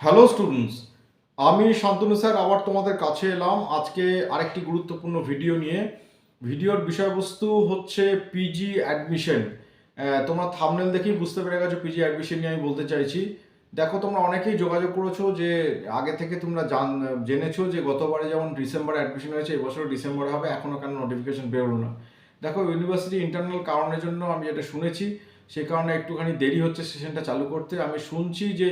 Hello students, আমি Shantanu sir আবার তোমাদের কাছে এলাম আজকে আরেকটি গুরুত্বপূর্ণ ভিডিও নিয়ে। ভিডিওর বিষয়বস্তু হচ্ছে পিজি অ্যাডমিশন। তোমরা থাম্বনেল দেখেই বুঝতে পেরে গেছো পিজি অ্যাডমিশন নিয়ে আমি বলতে চাইছি। দেখো, তোমরা অনেকেই যোগাযোগ করেছো যে আগে থেকে তোমরা জেনেছো যে গতবারে যেমন ডিসেম্বরে অ্যাডমিশন হয়েছে, এবছর ডিসেম্বরে হবে, এখনও কেন নোটিফিকেশন বেরোলো না। দেখো, ইউনিভার্সিটি ইন্টারনাল কারণের জন্য আমি যেটা শুনেছি সেই কারণে একটুখানি দেরি হচ্ছে সেশনটা চালু করতে। আমি শুনছি যে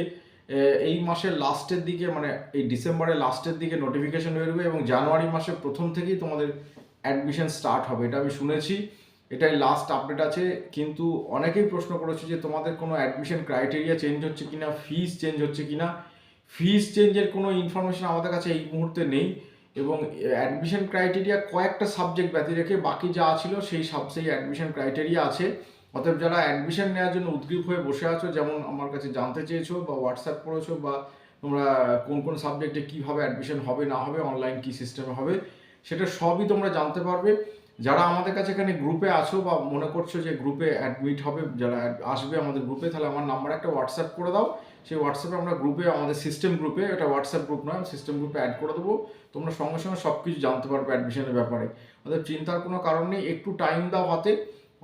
এই মাসের লাস্টের দিকে, মানে এই ডিসেম্বরের লাস্টের দিকে নোটিফিকেশন বেরোবে এবং জানুয়ারি মাসের প্রথম থেকেই তোমাদের অ্যাডমিশন স্টার্ট হবে, এটা আমি শুনেছি। এটাই লাস্ট আপডেট আছে। কিন্তু অনেকেই প্রশ্ন করেছে যে তোমাদের কোনো অ্যাডমিশন ক্রাইটেরিয়া চেঞ্জ হচ্ছে কিনা, ফিস চেঞ্জ হচ্ছে কিনা। ফিস চেঞ্জের কোনো ইনফরমেশন আমাদের কাছে এই মুহূর্তে নেই এবং অ্যাডমিশন ক্রাইটেরিয়া কয়েকটা সাবজেক্ট ব্যতী রেখে বাকি যা ছিল সেই অ্যাডমিশন ক্রাইটেরিয়া আছে। অতএব যারা অ্যাডমিশন নেওয়ার জন্য উদ্গ্রীব হয়ে বসে আছো, যেমন আমার কাছে জানতে চেয়েছো বা হোয়াটসঅ্যাপ করেছো, বা তোমরা কোন কোন সাবজেক্টে কীভাবে অ্যাডমিশন হবে না হবে, অনলাইন কী সিস্টেমে হবে, সেটা সবই তোমরা জানতে পারবে। যারা আমাদের কাছে এখানে গ্রুপে আছো বা মনে করছো যে গ্রুপে অ্যাডমিট হবে, যারা আসবে আমাদের গ্রুপে, তাহলে আমার নাম্বার একটা হোয়াটসঅ্যাপ করে দাও। সেই হোয়াটসঅ্যাপে আমরা গ্রুপে, আমাদের সিস্টেম গ্রুপে, এটা হোয়াটসঅ্যাপ গ্রুপ নয়, সিস্টেম গ্রুপে অ্যাড করে দেবো। তোমরা সঙ্গে সঙ্গে সব কিছু জানতে পারবে অ্যাডমিশনের ব্যাপারে। অর্থাৎ চিন্তার কোনো কারণ নেই, একটু টাইম দাও হাতে,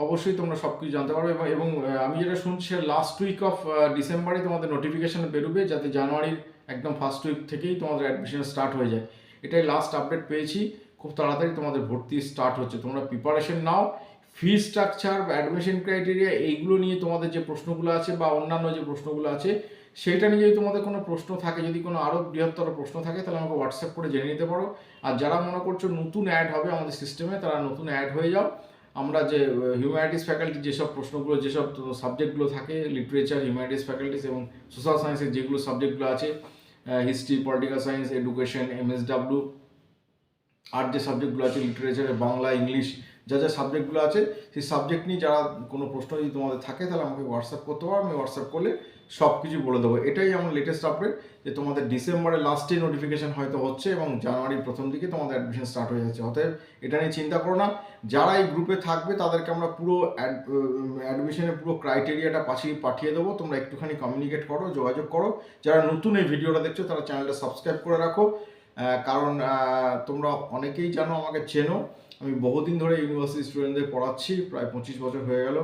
অবশ্যই তোমরা সব কিছু জানতে পারবে। এবং আমি যেটা শুনছি লাস্ট উইক অফ ডিসেম্বরে তোমাদের নোটিফিকেশান বেরোবে, যাতে জানুয়ারির একদম ফার্স্ট উইক থেকেই তোমাদের অ্যাডমিশন স্টার্ট হয়ে যায়। এটাই লাস্ট আপডেট পেয়েছি। খুব তাড়াতাড়ি তোমাদের ভর্তি স্টার্ট হচ্ছে, তোমরা প্রিপারেশন নাও। ফি স্ট্রাকচার বা অ্যাডমিশন ক্রাইটেরিয়া এইগুলো নিয়ে তোমাদের যে প্রশ্নগুলো আছে বা অন্যান্য যে প্রশ্নগুলো আছে সেইটা নিয়ে যদি তোমাদের কোনো প্রশ্ন থাকে, যদি কোনো আরও বৃহত্তর প্রশ্ন থাকে, তাহলে আমাকে হোয়াটসঅ্যাপ করে জেনে নিতে পারো। আর যারা মনে করছো নতুন অ্যাড হবে আমাদের সিস্টেমে, তারা নতুন অ্যাড হয়ে যাও। আমরা যে হিউম্যানিটিস ফ্যাকাল্টি যেসব প্রশ্নগুলো, যেসব সাবজেক্টগুলো থাকে, লিটারেচার, হিউম্যানিটিস ফ্যাকাল্টিস এবং সোশ্যাল সায়েন্সের যেগুলো সাবজেক্টগুলো আছে, history, political science, education, MSW, আর যে সাবজেক্টগুলো আছে লিটারেচারে, বাংলা, ইংলিশ, যা যা সাবজেক্টগুলো আছে, সেই সাবজেক্ট নিয়ে যারা কোনো প্রশ্ন যদি তোমাদের থাকে, তাহলে আমাকে হোয়াটসঅ্যাপ করতে পারো। আমি হোয়াটসঅ্যাপ করলে সব কিছু বলে দেবো। এটাই আমার লেটেস্ট আপডেট যে তোমাদের ডিসেম্বরের লাস্টে নোটিফিকেশন হয়তো হচ্ছে এবং জানুয়ারির প্রথম দিকে তোমাদের অ্যাডমিশন স্টার্ট হয়ে যাচ্ছে। অতএব এটা নিয়ে চিন্তা করো না। যারা এই গ্রুপে থাকবে তাদেরকে আমরা পুরো অ্যাডমিশনের পুরো ক্রাইটেরিয়াটা পাঠিয়ে দেবো। তোমরা একটুখানি কমিউনিকেট করো, যোগাযোগ করো। যারা নতুন এই ভিডিওটা দেখছো তারা চ্যানেলটা সাবস্ক্রাইব করে রাখো। কারণ তোমরা অনেকেই জানো, আমাকে চেনো, আমি বহুদিন ধরে ইউনিভার্সিটি স্টুডেন্টদের পড়াচ্ছি, প্রায় 25 বছর হয়ে গেল।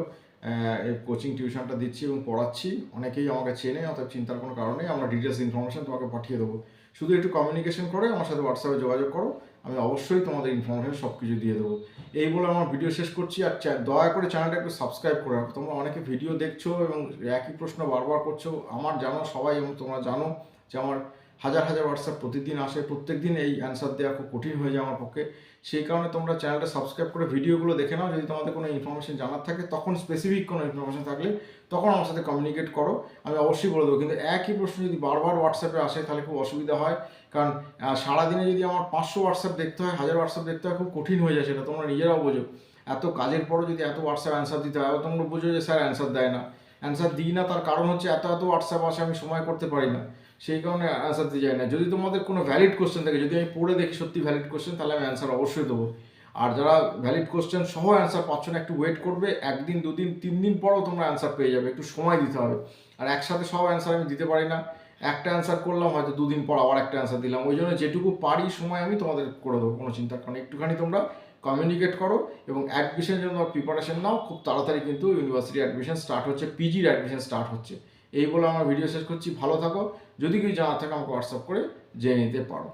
কোচিং টিউশনটা দিচ্ছি এবং পড়াচ্ছি, অনেকেই আমাকে চেনে। অর্থাৎ চিন্তার কোনো কারণে, আমরা ডিটেলস ইনফরমেশন তোমাকে পাঠিয়ে দেবো। শুধু একটু কমিউনিকেশন করে আমার সাথে হোয়াটসঅ্যাপে যোগাযোগ করো, আমি অবশ্যই তোমাদের ইনফরমেশন সব কিছু দিয়ে দেবো। এই বলে আমার ভিডিও শেষ করছি। আর দয়া করে চ্যানেলটা একটু সাবস্ক্রাইব করে রাখো। তোমরা অনেকে ভিডিও দেখছো এবং একই প্রশ্ন বারবার করছো, আমার জানো সবাই, এবং তোমরা জানো যে আমার হাজার হাজার হোয়াটসঅ্যাপ প্রতিদিন আসে, প্রত্যেক দিন এই অ্যান্সার দেওয়া খুব কঠিন হয়ে যায় আমার পক্ষে। সেই কারণে তোমরা চ্যানেলটা সাবস্ক্রাইব করে ভিডিওগুলো দেখে নাও। যদি তোমাদের কোনো ইনফরমেশন জানার থাকে, তখন স্পেসিফিক কোনো ইনফরমেশন থাকলে তখন আমার সাথে কমিউনিকেট করো, আমি অবশ্যই বলে দেবো। কিন্তু একই প্রশ্ন যদি বারবার হোয়াটসঅ্যাপে আসে তাহলে খুব অসুবিধা হয়। কারণ সারাদিনে যদি আমার 500 হোয়াটসঅ্যাপ দেখতে হয়, 1000 হোয়াটসঅ্যাপ দেখতে হয়, খুব কঠিন হয়ে যায়। সেটা তোমরা নিজেরাও বোঝো। এত কাজের পরও যদি এত হোয়াটসঅ্যাপ অ্যান্সার দিতে হয়, তোমরা বোঝো যে স্যার অ্যান্সার দেয় না। অ্যান্সার দিই না, তার কারণ হচ্ছে এত হোয়াটসঅ্যাপ আসে, আমি সময় করতে পারি না, সেই কারণে অ্যান্সার দিয়ে যায় না। যদি তোমাদের কোনো ভ্যালিড কোশ্চেন থাকে, যদি আমি পড়ে দেখি সত্যি ভ্যালিড কোশ্চেন, তাহলে আমি অ্যান্সার অবশ্যই দেবো। আর যারা ভ্যালিড কোশ্চেন সহ অ্যান্সার পাচ্ছ না, একটু ওয়েট করবে, 1 দিন 2 দিন 3 দিন পরও তোমরা অ্যান্সার পেয়ে যাবে, একটু সময় দিতে হবে। আর একসাথে সব অ্যান্সার আমি দিতে পারি না, একটা অ্যান্সার করলাম, হয়তো 2 দিন পর আবার একটা অ্যান্সার দিলাম। ওই জন্য যেটুকু পারি সময় আমি তোমাদের করে দেবো, কোনো চিন্তার কারণে। একটুখানি তোমরা কমিউনিকেট করো এবং অ্যাডমিশনের জন্য প্রিপারেশন নাও। খুব তাড়াতাড়ি কিন্তু ইউনিভার্সিটি অ্যাডমিশন স্টার্ট হচ্ছে, পিজির অ্যাডমিশন স্টার্ট হচ্ছে। এই বলে আমার ভিডিও শেষ করছি। ভালো থাকো। যদি কিছু জানার থাকে আমাকে হোয়াটসঅ্যাপ করে জেনে নিতে পারো।